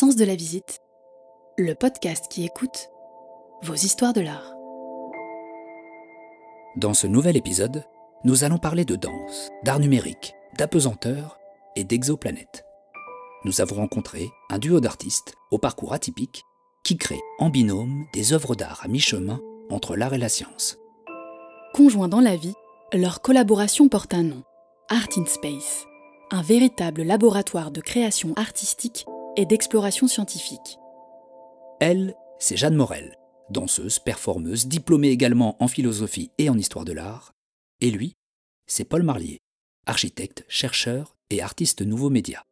Sens de la visite, le podcast qui écoute vos histoires de l'art. Dans ce nouvel épisode, nous allons parler de danse, d'art numérique, d'apesanteur et d'exoplanètes. Nous avons rencontré un duo d'artistes au parcours atypique qui crée en binôme des œuvres d'art à mi-chemin entre l'art et la science. Conjoints dans la vie, leur collaboration porte un nom, Art in Space, un véritable laboratoire de création artistique et d'exploration scientifique. Elle, c'est Jeanne Morel, danseuse, performeuse, diplômée également en philosophie et en histoire de l'art. Et lui, c'est Paul Marlier, architecte, chercheur et artiste nouveaux médias.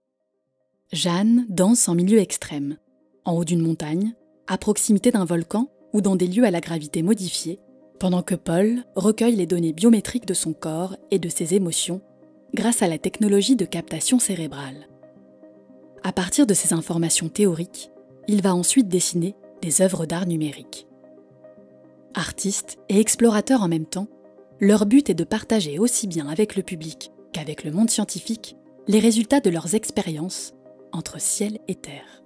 Jeanne danse en milieu extrême, en haut d'une montagne, à proximité d'un volcan ou dans des lieux à la gravité modifiée, pendant que Paul recueille les données biométriques de son corps et de ses émotions grâce à la technologie de captation cérébrale. À partir de ces informations théoriques, il va ensuite dessiner des œuvres d'art numérique. Artistes et explorateurs en même temps, leur but est de partager aussi bien avec le public qu'avec le monde scientifique les résultats de leurs expériences entre ciel et terre.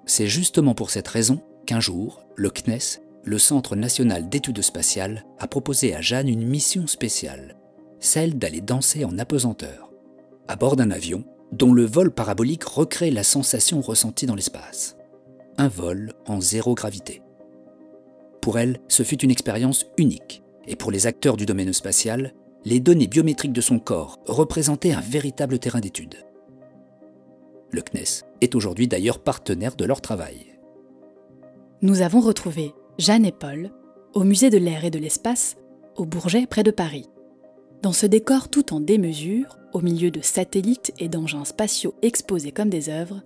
C'est justement pour cette raison qu'un jour, le CNES, le Centre national d'études spatiales, a proposé à Jeanne une mission spéciale, celle d'aller danser en apesanteur, à bord d'un avion dont le vol parabolique recrée la sensation ressentie dans l'espace. Un vol en zéro gravité. Pour elle, ce fut une expérience unique, et pour les acteurs du domaine spatial, les données biométriques de son corps représentaient un véritable terrain d'étude. Le CNES est aujourd'hui d'ailleurs partenaire de leur travail. Nous avons retrouvé Jeanne et Paul au Musée de l'air et de l'espace, au Bourget près de Paris. Dans ce décor tout en démesure, au milieu de satellites et d'engins spatiaux exposés comme des œuvres,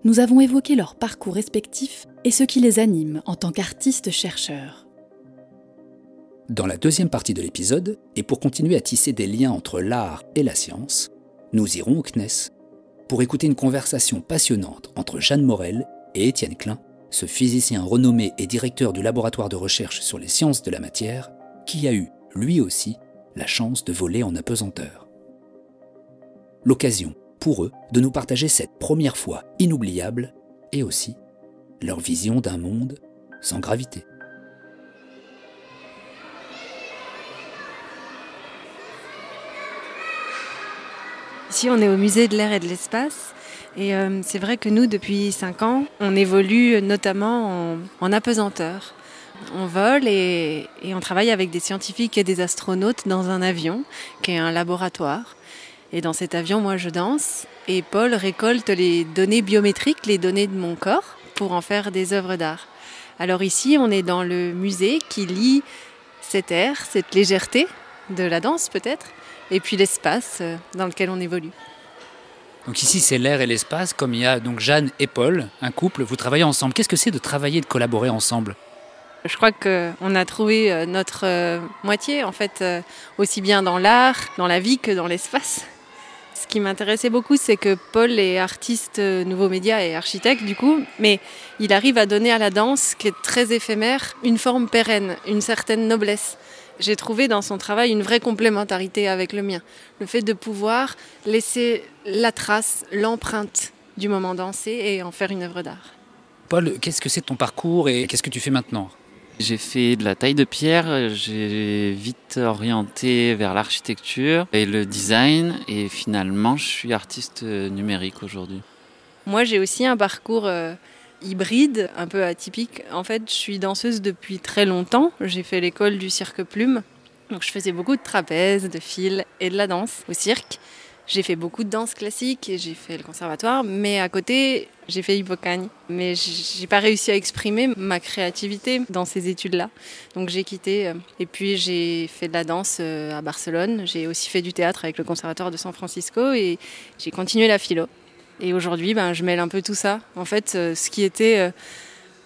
nous avons évoqué leurs parcours respectifs et ce qui les anime en tant qu'artistes-chercheurs. Dans la deuxième partie de l'épisode, et pour continuer à tisser des liens entre l'art et la science, nous irons au CNES pour écouter une conversation passionnante entre Jeanne Morel et Étienne Klein, ce physicien renommé et directeur du laboratoire de recherche sur les sciences de la matière, qui a eu, lui aussi, la chance de voler en apesanteur. L'occasion, pour eux, de nous partager cette première fois inoubliable et aussi leur vision d'un monde sans gravité. Ici, on est au musée de l'air et de l'espace. Et c'est vrai que nous, depuis 5 ans, on évolue notamment en apesanteur. On vole et on travaille avec des scientifiques et des astronautes dans un avion, qui est un laboratoire. Et dans cet avion, moi, je danse. Et Paul récolte les données biométriques, les données de mon corps, pour en faire des œuvres d'art. Alors ici, on est dans le musée qui lie cet air, cette légèreté de la danse peut-être, et puis l'espace dans lequel on évolue. Donc ici, c'est l'air et l'espace, comme il y a donc Jeanne et Paul, un couple, vous travaillez ensemble. Qu'est-ce que c'est de travailler et de collaborer ensemble ? Je crois qu'on a trouvé notre moitié, en fait, aussi bien dans l'art, dans la vie que dans l'espace. Ce qui m'intéressait beaucoup, c'est que Paul est artiste nouveaux médias et architecte, du coup, mais il arrive à donner à la danse, qui est très éphémère, une forme pérenne, une certaine noblesse. J'ai trouvé dans son travail une vraie complémentarité avec le mien. Le fait de pouvoir laisser la trace, l'empreinte du moment dansé et en faire une œuvre d'art. Paul, qu'est-ce que c'est ton parcours et qu'est-ce que tu fais maintenant ? J'ai fait de la taille de pierre, j'ai vite orienté vers l'architecture et le design et finalement je suis artiste numérique aujourd'hui. Moi j'ai aussi un parcours hybride, un peu atypique. En fait je suis danseuse depuis très longtemps, j'ai fait l'école du cirque plume, donc je faisais beaucoup de trapèze, de fil et de la danse au cirque. J'ai fait beaucoup de danse classique et j'ai fait le conservatoire, mais à côté, j'ai fait Hippocagne. Mais j'ai pas réussi à exprimer ma créativité dans ces études-là. Donc j'ai quitté et puis j'ai fait de la danse à Barcelone. J'ai aussi fait du théâtre avec le conservatoire de San Francisco et j'ai continué la philo. Et aujourd'hui, je mêle un peu tout ça. En fait, ce qui était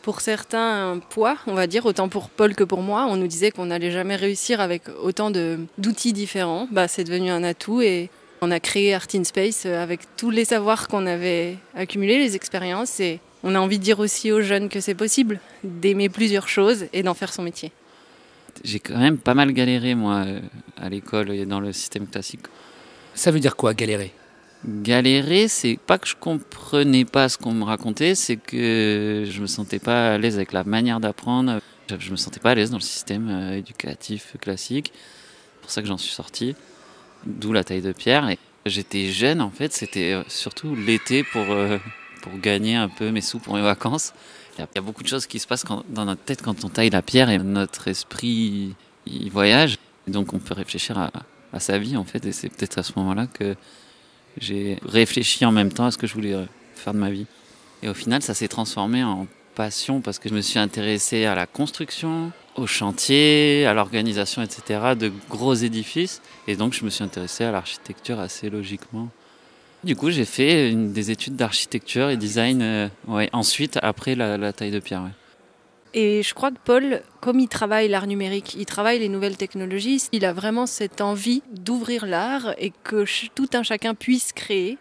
pour certains un poids, on va dire, autant pour Paul que pour moi, on nous disait qu'on n'allait jamais réussir avec autant d'outils différents. C'est devenu un atout et on a créé Art in Space avec tous les savoirs qu'on avait accumulés, les expériences, et on a envie de dire aussi aux jeunes que c'est possible d'aimer plusieurs choses et d'en faire son métier. J'ai quand même pas mal galéré, moi, à l'école et dans le système classique. Ça veut dire quoi, galérer ? Galérer, c'est pas que je comprenais pas ce qu'on me racontait, c'est que je me sentais pas à l'aise avec la manière d'apprendre. Je me sentais pas à l'aise dans le système éducatif classique. C'est pour ça que j'en suis sorti, d'où la taille de pierre. Et j'étais jeune en fait, c'était surtout l'été pour gagner un peu mes sous pour mes vacances. Il y a beaucoup de choses qui se passent dans notre tête quand on taille la pierre et notre esprit il voyage. Et donc on peut réfléchir à sa vie en fait, et c'est peut-être à ce moment-là que j'ai réfléchi en même temps à ce que je voulais faire de ma vie. Et au final, ça s'est transformé en passion parce que je me suis intéressé à la construction, au chantier, à l'organisation, etc. de gros édifices. Et donc, je me suis intéressé à l'architecture assez logiquement. Du coup, j'ai fait des études d'architecture et design ensuite, après la taille de pierre. Ouais. Et je crois que Paul, comme il travaille l'art numérique, il travaille les nouvelles technologies, il a vraiment cette envie d'ouvrir l'art et que tout un chacun puisse créer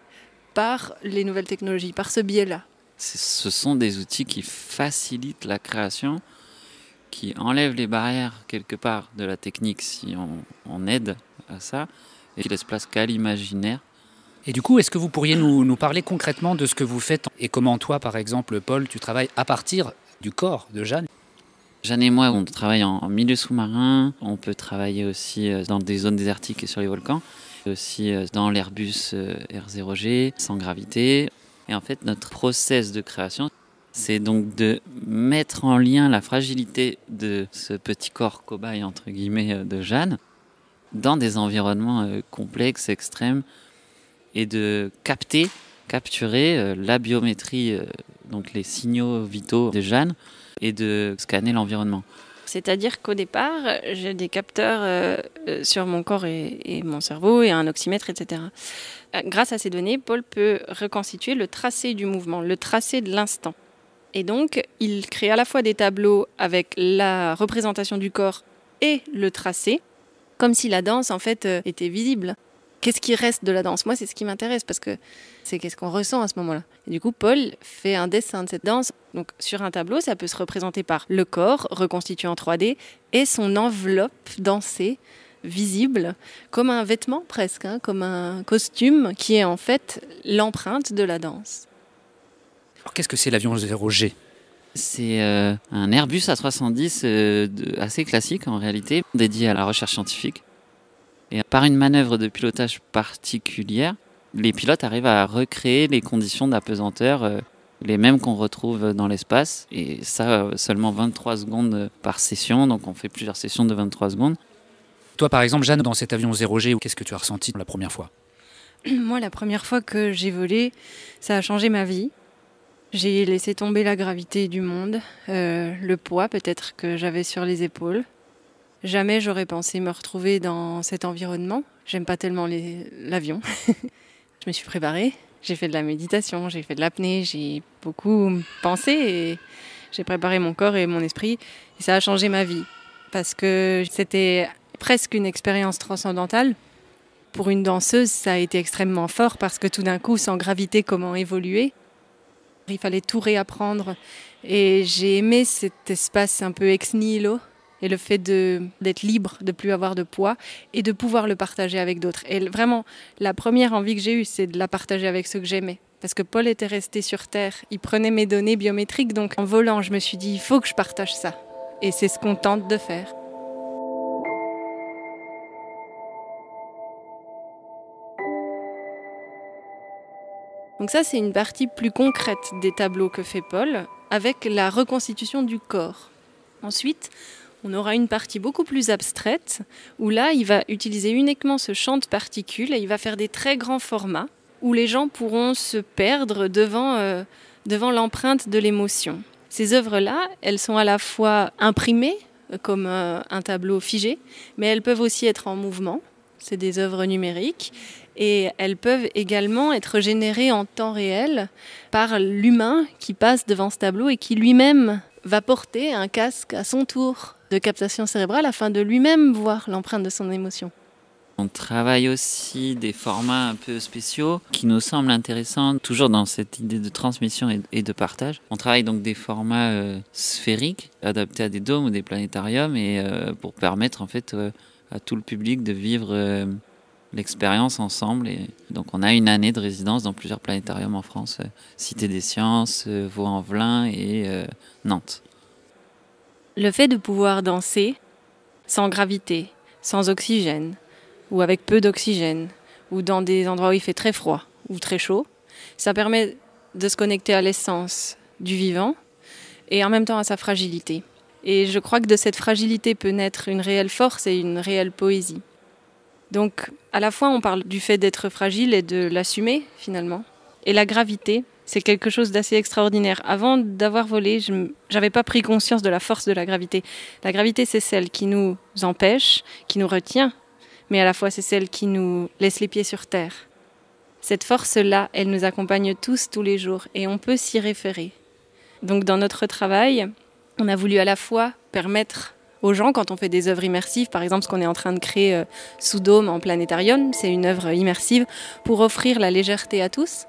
par les nouvelles technologies, par ce biais-là. Ce sont des outils qui facilitent la création, qui enlèvent les barrières quelque part de la technique si on aide à ça, et qui laissent place qu'à l'imaginaire. Et du coup, est-ce que vous pourriez nous parler concrètement de ce que vous faites et comment toi, par exemple, Paul, tu travailles à partir du corps de Jeanne? Jeanne et moi, on travaille en milieu sous-marin, on peut travailler aussi dans des zones désertiques et sur les volcans, aussi dans l'Airbus R0G, sans gravité. Et en fait, notre process de création, c'est donc de mettre en lien la fragilité de ce petit corps cobaye, entre guillemets, de Jeanne, dans des environnements complexes, extrêmes, et de capturer la biométrie, donc les signaux vitaux de Jeanne, et de scanner l'environnement. C'est-à-dire qu'au départ, j'ai des capteurs sur mon corps et mon cerveau et un oxymètre, etc. Grâce à ces données, Paul peut reconstituer le tracé du mouvement, le tracé de l'instant. Et donc, il crée à la fois des tableaux avec la représentation du corps et le tracé, comme si la danse, en fait, était visible. Qu'est-ce qui reste de la danse? Moi, c'est ce qui m'intéresse parce que c'est qu'est-ce qu'on ressent à ce moment-là. Et du coup, Paul fait un dessin de cette danse. Donc, sur un tableau, ça peut se représenter par le corps reconstitué en 3D et son enveloppe dansée, visible, comme un vêtement presque, comme un costume qui est en fait l'empreinte de la danse. Alors, qu'est-ce que c'est l'avion 0G? C'est un Airbus A310 assez classique en réalité, dédié à la recherche scientifique. Et par une manœuvre de pilotage particulière, les pilotes arrivent à recréer les conditions d'apesanteur, les mêmes qu'on retrouve dans l'espace. Et ça, seulement 23 secondes par session, donc on fait plusieurs sessions de 23 secondes. Toi, par exemple, Jeanne, dans cet avion 0G, qu'est-ce que tu as ressenti la première fois? Moi, la première fois que j'ai volé, ça a changé ma vie. J'ai laissé tomber la gravité du monde, le poids peut-être que j'avais sur les épaules. Jamais j'aurais pensé me retrouver dans cet environnement. J'aime pas tellement l'avion. Je me suis préparée, j'ai fait de la méditation, j'ai fait de l'apnée, j'ai beaucoup pensé et j'ai préparé mon corps et mon esprit. Et ça a changé ma vie parce que c'était presque une expérience transcendantale. Pour une danseuse, ça a été extrêmement fort parce que tout d'un coup, sans gravité, comment évoluer? Il fallait tout réapprendre et j'ai aimé cet espace un peu ex nihilo. Et le fait d'être libre, de ne plus avoir de poids et de pouvoir le partager avec d'autres. Et vraiment, la première envie que j'ai eue, c'est de la partager avec ceux que j'aimais. Parce que Paul était resté sur Terre, il prenait mes données biométriques, donc en volant, je me suis dit, il faut que je partage ça. Et c'est ce qu'on tente de faire. Donc ça, c'est une partie plus concrète des tableaux que fait Paul, avec la reconstitution du corps. Ensuite, on aura une partie beaucoup plus abstraite, où là, il va utiliser uniquement ce champ de particules et il va faire des très grands formats, où les gens pourront se perdre devant l'empreinte de l'émotion. Ces œuvres-là, elles sont à la fois imprimées, comme un tableau figé, mais elles peuvent aussi être en mouvement. C'est des œuvres numériques. Et elles peuvent également être générées en temps réel par l'humain qui passe devant ce tableau et qui lui-même va porter un casque à son tour de captation cérébrale afin de lui-même voir l'empreinte de son émotion. On travaille aussi des formats un peu spéciaux qui nous semblent intéressants, toujours dans cette idée de transmission et de partage. On travaille donc des formats sphériques, adaptés à des dômes ou des planétariums, et pour permettre en fait à tout le public de vivre l'expérience ensemble. Et donc on a une année de résidence dans plusieurs planétariums en France, Cité des Sciences, Vaux-en-Velin et Nantes. Le fait de pouvoir danser sans gravité, sans oxygène, ou avec peu d'oxygène, ou dans des endroits où il fait très froid ou très chaud, ça permet de se connecter à l'essence du vivant et en même temps à sa fragilité. Et je crois que de cette fragilité peut naître une réelle force et une réelle poésie. Donc à la fois on parle du fait d'être fragile et de l'assumer finalement. Et la gravité, c'est quelque chose d'assez extraordinaire. Avant d'avoir volé, je n'avais pas pris conscience de la force de la gravité. La gravité, c'est celle qui nous empêche, qui nous retient, mais à la fois c'est celle qui nous laisse les pieds sur terre. Cette force-là, elle nous accompagne tous les jours et on peut s'y référer. Donc dans notre travail, on a voulu à la fois permettre aux gens, quand on fait des œuvres immersives, par exemple ce qu'on est en train de créer sous Dôme en planétarium, c'est une œuvre immersive pour offrir la légèreté à tous.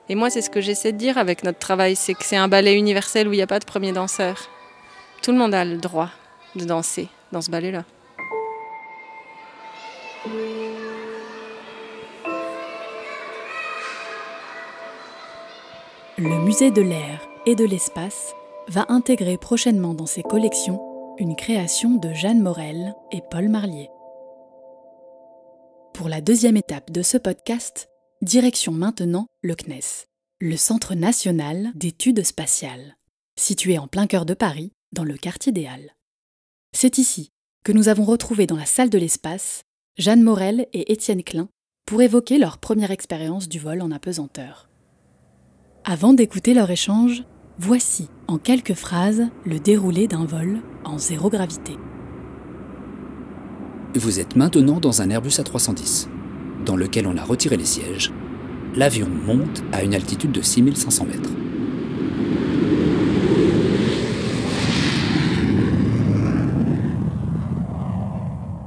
Et moi, c'est ce que j'essaie de dire avec notre travail, c'est que c'est un ballet universel où il n'y a pas de premier danseur. Tout le monde a le droit de danser dans ce ballet-là. Le musée de l'air et de l'espace va intégrer prochainement dans ses collections une création de Jeanne Morel et Paul Marlier. Pour la deuxième étape de ce podcast, direction maintenant le CNES, le Centre national d'études spatiales, situé en plein cœur de Paris, dans le quartier des Halles. C'est ici que nous avons retrouvé dans la salle de l'espace Jeanne Morel et Étienne Klein pour évoquer leur première expérience du vol en apesanteur. Avant d'écouter leur échange, voici en quelques phrases le déroulé d'un vol en zéro gravité. Vous êtes maintenant dans un Airbus A310, dans lequel on a retiré les sièges. L'avion monte à une altitude de 6500 mètres.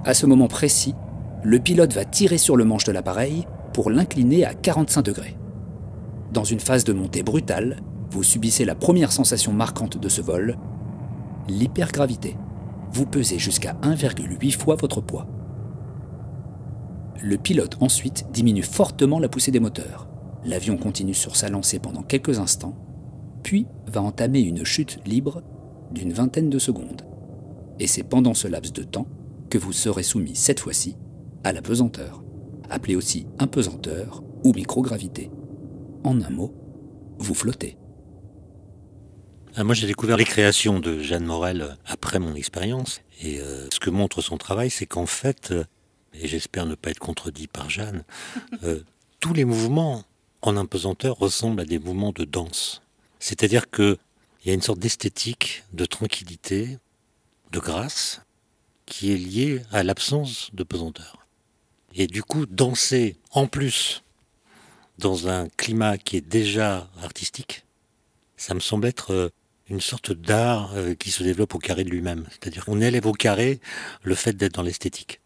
À ce moment précis, le pilote va tirer sur le manche de l'appareil pour l'incliner à 45 degrés. Dans une phase de montée brutale, vous subissez la première sensation marquante de ce vol, l'hypergravité. Vous pesez jusqu'à 1,8 fois votre poids. Le pilote ensuite diminue fortement la poussée des moteurs. L'avion continue sur sa lancée pendant quelques instants, puis va entamer une chute libre d'une vingtaine de secondes. Et c'est pendant ce laps de temps que vous serez soumis cette fois-ci à la pesanteur, appelée aussi impesanteur ou microgravité. En un mot, vous flottez. Moi, j'ai découvert les créations de Jeanne Morel après mon expérience. Et ce que montre son travail, c'est qu'en fait, et j'espère ne pas être contredit par Jeanne, tous les mouvements en impesanteur ressemblent à des mouvements de danse. C'est-à-dire qu'il y a une sorte d'esthétique, de tranquillité, de grâce, qui est liée à l'absence de pesanteur. Et du coup, danser en plus dans un climat qui est déjà artistique, ça me semble être une sorte d'art qui se développe au carré de lui-même. C'est-à-dire qu'on élève au carré le fait d'être dans l'esthétique.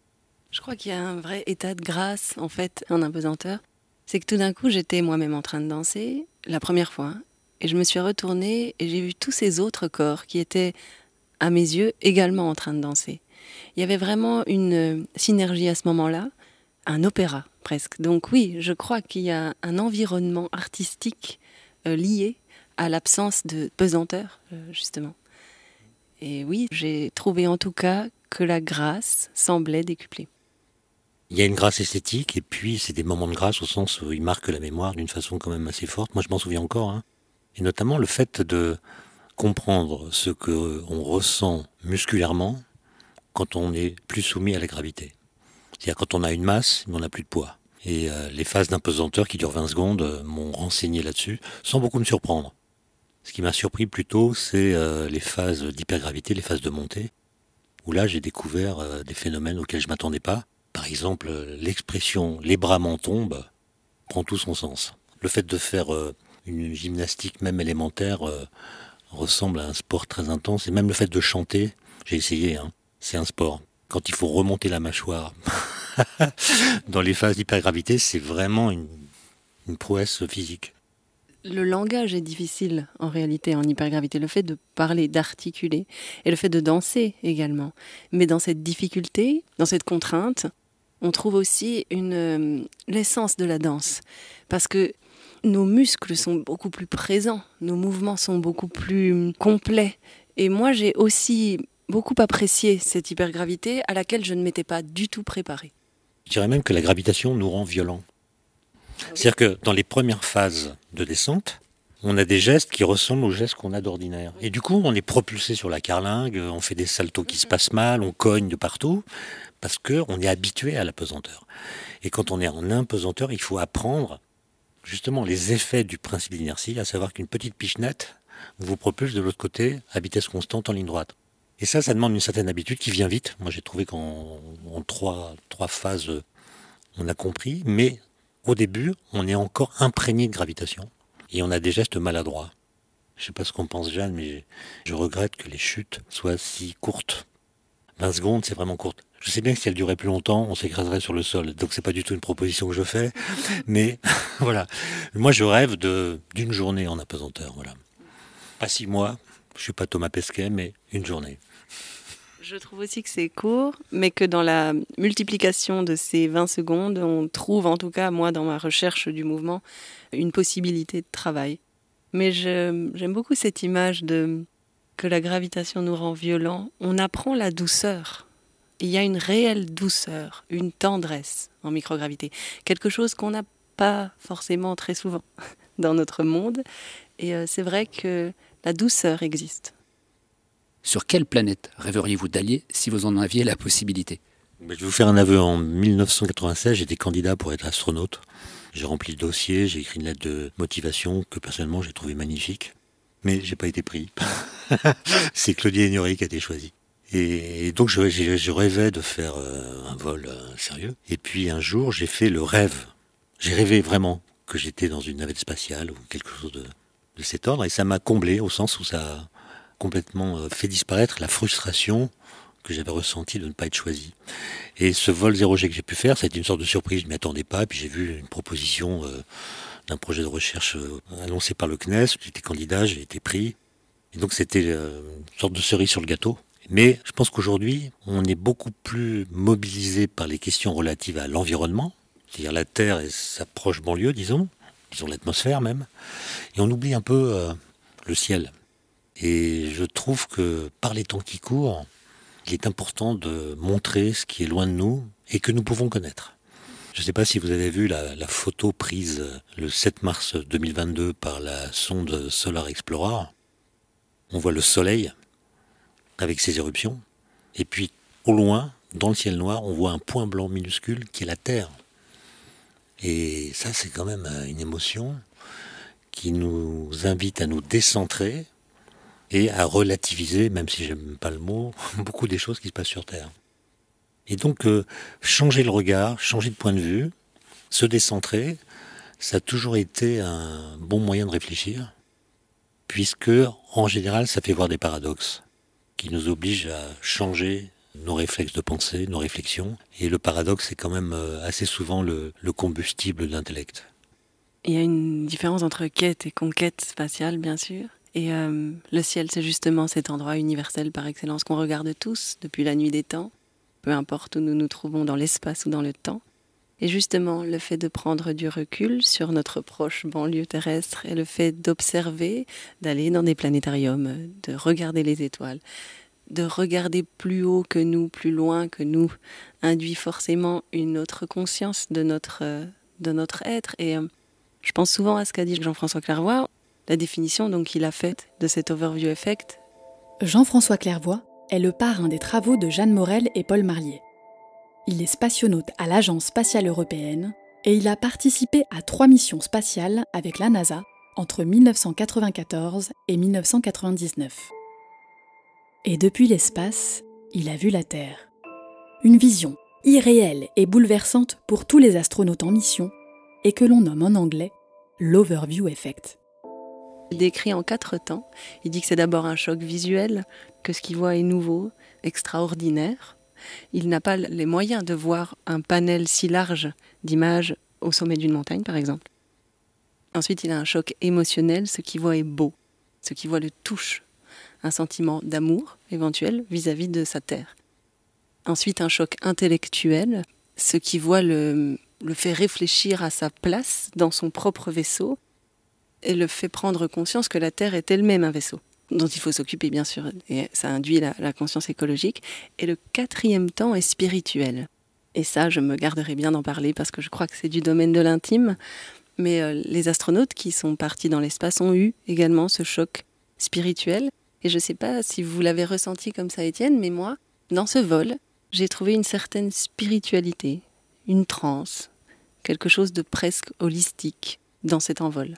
Je crois qu'il y a un vrai état de grâce, en fait, en impesanteur. C'est que tout d'un coup, j'étais moi-même en train de danser, la première fois, et je me suis retournée et j'ai vu tous ces autres corps qui étaient, à mes yeux, également en train de danser. Il y avait vraiment une synergie à ce moment-là, un opéra presque. Donc oui, je crois qu'il y a un environnement artistique lié à l'absence de pesanteur, justement. Et oui, j'ai trouvé en tout cas que la grâce semblait décuplée. Il y a une grâce esthétique, et puis c'est des moments de grâce au sens où ils marquent la mémoire d'une façon quand même assez forte. Moi, je m'en souviens encore. Et notamment le fait de comprendre ce qu'on ressent musculairement quand on est plus soumis à la gravité. C'est-à-dire quand on a une masse, mais on n'a plus de poids. Et les phases d'impesanteur qui durent 20 secondes m'ont renseigné là-dessus, sans beaucoup me surprendre. Ce qui m'a surpris plutôt, c'est les phases d'hypergravité, les phases de montée, où là j'ai découvert des phénomènes auxquels je ne m'attendais pas. Par exemple, l'expression « les bras m'en tombent » prend tout son sens. Le fait de faire une gymnastique même élémentaire ressemble à un sport très intense. Et même le fait de chanter, j'ai essayé, c'est un sport. Quand il faut remonter la mâchoire dans les phases d'hypergravité, c'est vraiment une prouesse physique. Le langage est difficile en réalité en hypergravité, le fait de parler, d'articuler et le fait de danser également. Mais dans cette difficulté, dans cette contrainte, on trouve aussi l'essence de la danse. Parce que nos muscles sont beaucoup plus présents, nos mouvements sont beaucoup plus complets. Et moi, j'ai aussi beaucoup apprécié cette hypergravité à laquelle je ne m'étais pas du tout préparée. Je dirais même que la gravitation nous rend violents. C'est-à-dire que dans les premières phases de descente, on a des gestes qui ressemblent aux gestes qu'on a d'ordinaire. Et du coup, on est propulsé sur la carlingue, on fait des saltos qui se passent mal, on cogne de partout, parce qu'on est habitué à la pesanteur. Et quand on est en impesanteur, il faut apprendre justement les effets du principe d'inertie, à savoir qu'une petite pichenette vous propulse de l'autre côté à vitesse constante en ligne droite. Et ça demande une certaine habitude qui vient vite. Moi, j'ai trouvé qu'en trois phases, on a compris, mais au début, on est encore imprégné de gravitation. Et on a des gestes maladroits. Je ne sais pas ce qu'en pense Jeanne, mais je regrette que les chutes soient si courtes. 20 secondes, c'est vraiment court. Je sais bien que si elles duraient plus longtemps, on s'écraserait sur le sol. Donc c'est pas du tout une proposition que je fais. Mais voilà. Moi, je rêve d'une journée en apesanteur. Voilà. Pas 6 mois. Je suis pas Thomas Pesquet, mais une journée. Je trouve aussi que c'est court, mais que dans la multiplication de ces 20 secondes, on trouve, en tout cas, moi, dans ma recherche du mouvement, une possibilité de travail. Mais j'aime beaucoup cette image que la gravitation nous rend violents. On apprend la douceur. Il y a une réelle douceur, une tendresse en microgravité. Quelque chose qu'on n'a pas forcément très souvent dans notre monde. Et c'est vrai que la douceur existe. Sur quelle planète rêveriez-vous d'aller si vous en aviez la possibilité ? Je vais vous faire un aveu. En 1996, j'étais candidat pour être astronaute. J'ai rempli le dossier, j'ai écrit une lettre de motivation que personnellement j'ai trouvé magnifique. Mais j'ai pas été pris. C'est Claudie Aignori qui a été choisi. Et donc je rêvais de faire un vol sérieux. Et puis un jour, j'ai fait le rêve. J'ai rêvé vraiment que j'étais dans une navette spatiale ou quelque chose de cet ordre. Et ça m'a comblé au sens où ça a complètement fait disparaître la frustration que j'avais ressentie de ne pas être choisi. Et ce vol 0G que j'ai pu faire, ça a été une sorte de surprise, je ne m'y attendais pas. Puis j'ai vu une proposition d'un projet de recherche annoncé par le CNES. J'étais candidat, j'ai été pris. Et donc c'était une sorte de cerise sur le gâteau. Mais je pense qu'aujourd'hui, on est beaucoup plus mobilisé par les questions relatives à l'environnement, c'est-à-dire la Terre et sa proche banlieue, disons l'atmosphère même. Et on oublie un peu le ciel. Et je trouve que par les temps qui courent, il est important de montrer ce qui est loin de nous et que nous pouvons connaître. Je ne sais pas si vous avez vu la photo prise le 7 mars 2022 par la sonde Solar Explorer. On voit le Soleil avec ses éruptions. Et puis, au loin, dans le ciel noir, on voit un point blanc minuscule qui est la Terre. Et ça, c'est quand même une émotion qui nous invite à nous décentrer et à relativiser, même si j'aime pas le mot, beaucoup des choses qui se passent sur Terre. Et donc, changer le regard, changer de point de vue, se décentrer, ça a toujours été un bon moyen de réfléchir, puisque, en général, ça fait voir des paradoxes qui nous obligent à changer nos réflexes de pensée, nos réflexions. Et le paradoxe, c'est quand même assez souvent le combustible de l'intellect. Il y a une différence entre quête et conquête spatiale, bien sûr. Et le ciel, c'est justement cet endroit universel par excellence qu'on regarde tous depuis la nuit des temps, peu importe où nous nous trouvons dans l'espace ou dans le temps. Et justement, le fait de prendre du recul sur notre proche banlieue terrestre et le fait d'observer, d'aller dans des planétariums, de regarder les étoiles, de regarder plus haut que nous, plus loin que nous, induit forcément une autre conscience de notre être. Et je pense souvent à ce qu'a dit Jean-François Clairvoy, la définition donc qu'il a faite de cet overview effect. Jean-François Clairvoy est le parrain des travaux de Jeanne Morel et Paul Marlier. Il est spationaute à l'Agence spatiale européenne et il a participé à 3 missions spatiales avec la NASA entre 1994 et 1999. Et depuis l'espace, il a vu la Terre. Une vision irréelle et bouleversante pour tous les astronautes en mission et que l'on nomme en anglais l'overview effect. Il décrit en 4 temps. Il dit que c'est d'abord un choc visuel, que ce qu'il voit est nouveau, extraordinaire. Il n'a pas les moyens de voir un panel si large d'images au sommet d'une montagne, par exemple. Ensuite, il a un choc émotionnel. Ce qu'il voit est beau. Ce qu'il voit le touche. Un sentiment d'amour éventuel vis-à-vis de sa Terre. Ensuite, un choc intellectuel. ce qui voit le fait réfléchir à sa place dans son propre vaisseau et le fait prendre conscience que la Terre est elle-même un vaisseau dont il faut s'occuper, bien sûr, et ça induit la conscience écologique. Et le 4e temps est spirituel. Et ça, je me garderai bien d'en parler parce que je crois que c'est du domaine de l'intime. Mais les astronautes qui sont partis dans l'espace ont eu également ce choc spirituel. Et je ne sais pas si vous l'avez ressenti comme ça, Étienne, mais moi, dans ce vol, j'ai trouvé une certaine spiritualité, une transe, quelque chose de presque holistique dans cet envol.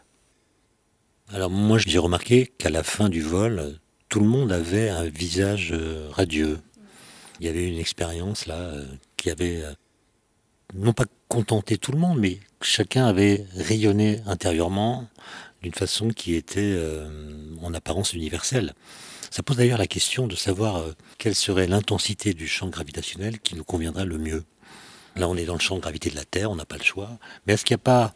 Alors moi, j'ai remarqué qu'à la fin du vol, tout le monde avait un visage radieux. Il y avait une expérience là qui avait non pas contenté tout le monde, mais chacun avait rayonné intérieurement d'une façon qui était en apparence universelle. Ça pose d'ailleurs la question de savoir quelle serait l'intensité du champ gravitationnel qui nous conviendrait le mieux. Là, on est dans le champ de gravité de la Terre, on n'a pas le choix. Mais est-ce qu'il n'y a pas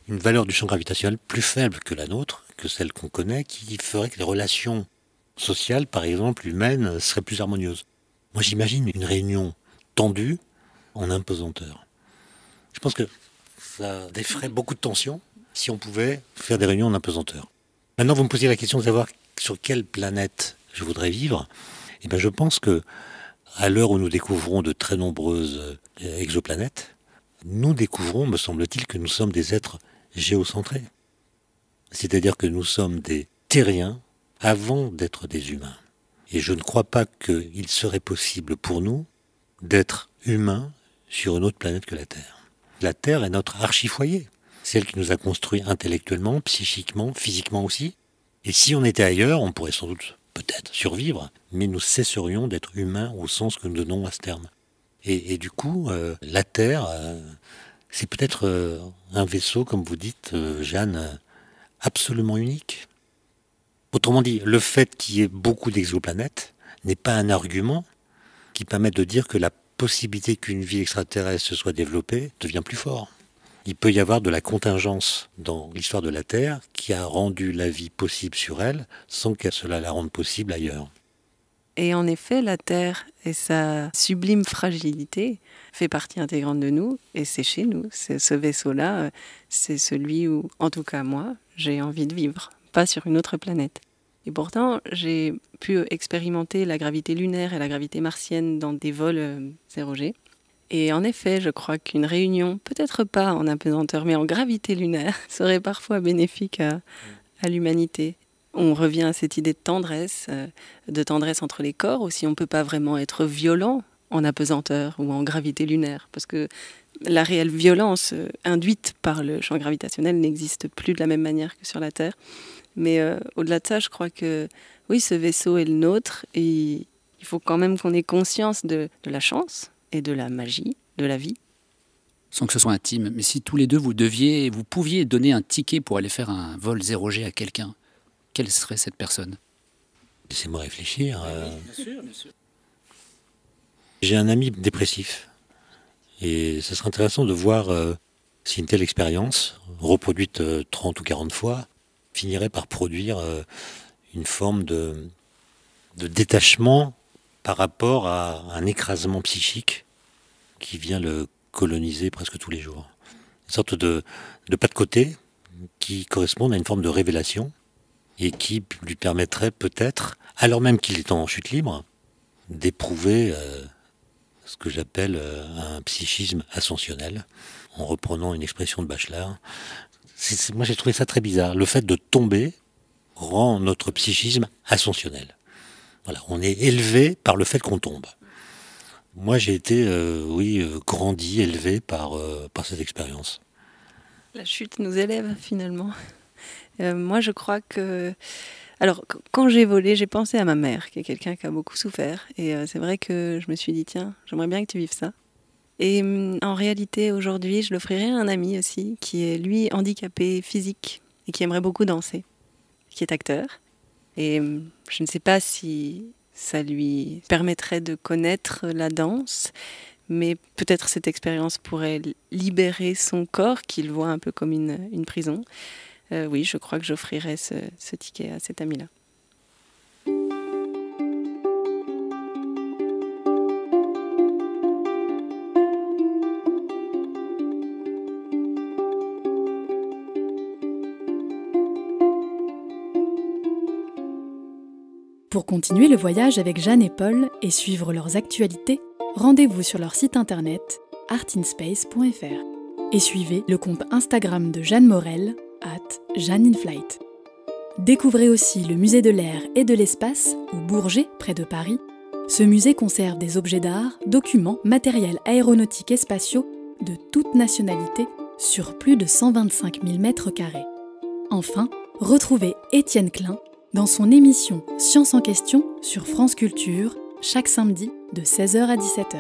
une valeur du champ gravitationnel plus faible que la nôtre, que celle qu'on connaît, qui ferait que les relations sociales, par exemple, humaines, seraient plus harmonieuses? Moi, j'imagine une réunion tendue en impesanteur. Je pense que ça défrait beaucoup de tensions si on pouvait faire des réunions en impesanteur. Maintenant, vous me posiez la question de savoir sur quelle planète je voudrais vivre. Eh bien, je pense que à l'heure où nous découvrons de très nombreuses exoplanètes, nous découvrons, me semble-t-il, que nous sommes des êtres géocentrés. C'est-à-dire que nous sommes des terriens avant d'être des humains. Et je ne crois pas qu'il serait possible pour nous d'être humains sur une autre planète que la Terre. La Terre est notre archifoyer, celle qui nous a construits intellectuellement, psychiquement, physiquement aussi. Et si on était ailleurs, on pourrait sans doute, peut-être, survivre, mais nous cesserions d'être humains au sens que nous donnons à ce terme. Et du coup, la Terre, c'est peut-être un vaisseau, comme vous dites, Jeanne, absolument unique. Autrement dit, le fait qu'il y ait beaucoup d'exoplanètes n'est pas un argument qui permette de dire que la possibilité qu'une vie extraterrestre se soit développée devient plus fort. Il peut y avoir de la contingence dans l'histoire de la Terre qui a rendu la vie possible sur elle sans que cela la rende possible ailleurs. Et en effet, la Terre et sa sublime fragilité fait partie intégrante de nous et c'est chez nous. C'est ce vaisseau-là, c'est celui où, en tout cas moi, j'ai envie de vivre, pas sur une autre planète. Et pourtant, j'ai pu expérimenter la gravité lunaire et la gravité martienne dans des vols 0G. Et en effet, je crois qu'une réunion, peut-être pas en apesanteur, mais en gravité lunaire, serait parfois bénéfique à l'humanité. On revient à cette idée de tendresse entre les corps aussi. On ne peut pas vraiment être violent en apesanteur ou en gravité lunaire, parce que la réelle violence induite par le champ gravitationnel n'existe plus de la même manière que sur la Terre. Mais au-delà de ça, je crois que oui, ce vaisseau est le nôtre et il faut quand même qu'on ait conscience de la chance et de la magie de la vie. Sans que ce soit intime, mais si tous les deux vous pouviez donner un ticket pour aller faire un vol 0G à quelqu'un, quelle serait cette personne? Laissez-moi réfléchir. Bien sûr, bien sûr. J'ai un ami dépressif et ce serait intéressant de voir si une telle expérience, reproduite 30 ou 40 fois, finirait par produire une forme de détachement par rapport à un écrasement psychique qui vient le coloniser presque tous les jours. Une sorte de pas de côté qui correspond à une forme de révélation et qui lui permettrait peut-être, alors même qu'il est en chute libre, d'éprouver ce que j'appelle un psychisme ascensionnel, en reprenant une expression de Bachelard. Moi j'ai trouvé ça très bizarre. Le fait de tomber rend notre psychisme ascensionnel. Voilà, on est élevé par le fait qu'on tombe. Moi j'ai été, grandi, élevé par cette expérience. La chute nous élève finalement. Moi je crois que... Alors quand j'ai volé, j'ai pensé à ma mère, qui est quelqu'un qui a beaucoup souffert. Et c'est vrai que je me suis dit, tiens, j'aimerais bien que tu vives ça. Et en réalité, aujourd'hui, je l'offrirai à un ami aussi, qui est lui handicapé physique et qui aimerait beaucoup danser, qui est acteur. Et je ne sais pas si ça lui permettrait de connaître la danse, mais peut-être cette expérience pourrait libérer son corps, qu'il voit un peu comme une prison. Oui, je crois que j'offrirai ce ticket à cet ami-là. Pour continuer le voyage avec Jeanne et Paul et suivre leurs actualités, rendez-vous sur leur site internet artinspace.fr et suivez le compte Instagram de Jeanne Morel, @JeanneInFlight. Découvrez aussi le musée de l'air et de l'espace, au Bourget, près de Paris. Ce musée conserve des objets d'art, documents, matériels aéronautiques et spatiaux de toute nationalité sur plus de 125 000 mètres carrés. Enfin, retrouvez Étienne Klein dans son émission Science en question sur France Culture, chaque samedi de 16h à 17h.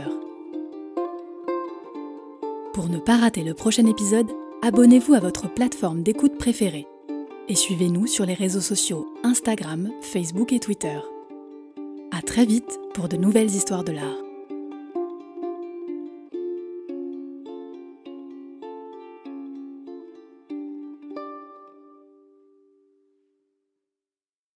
Pour ne pas rater le prochain épisode, abonnez-vous à votre plateforme d'écoute préférée et suivez-nous sur les réseaux sociaux Instagram, Facebook et Twitter. À très vite pour de nouvelles histoires de l'art.